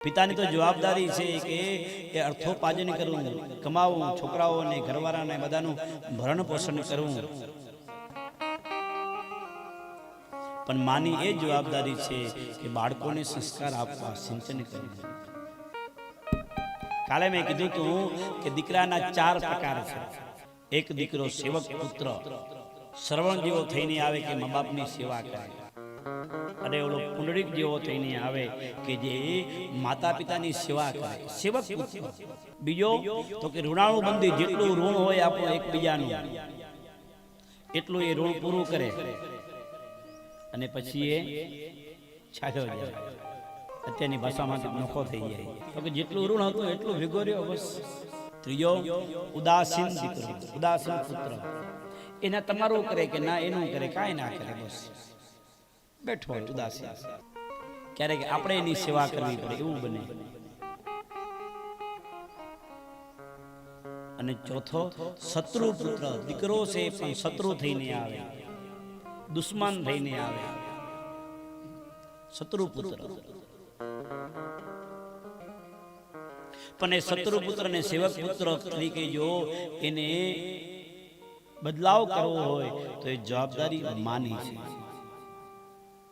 પિતાની તો જવાબદારી છે કે એ અર્થોપાર્જન કરવું, કમાવું, છોકરાઓને ઘરવાળાને બધાનું ભરણ પોષણ કરવું. પણ માની એ જવાબદારી છે કે બાળકોને સંસ્કાર આપવા, સિંચન કરવું. કાલે મેં કીધું તું કે દીકરાના 4 પ્રકાર છે. એક દીકરો સેવક પુત્ર, શ્રવણ જેવો થઈને આવે કે મા બાપની સેવા કરે, અને ઓલો પુંડરીક જેવો થઈને આવે કે જે માતા પિતાની સેવા કરે, સેવક પુત્ર. બીજો તો કે ઋણાણુ બંધી, જેટલું ઋણ હોય આપણું એકબીજાનું એટલું એ ઋણ પૂરું કરે અને પછી એ છાછો જાય. અત્યારની ભાષામાં નોખો થઈ જાય તો કે જેટલું ઋણ હતું એટલું ભેગો રહ્યો બસ. ત્રીજો ઉદાસીન દીકરો, ઉદાસીન પુત્ર. એના તમારું કરે કે ના એનું કરે, કાંઈ ના કરે, બસ બેઠો હોય ઉદાસી. ક્યારેક આપણે એની સેવા કરવી પડે એવું બને. અને ચોથો શત્રુ પુત્ર. દીકરો છે પણ શત્રુ થઈને આવે, દુશ્મન થઈને આવે, શત્રુ પુત્ર. પણ એ શત્રુ પુત્ર ને સેવક પુત્ર તરીકે જો એને બદલાવ કરવો હોય તો એ જવાબદારી માની છે.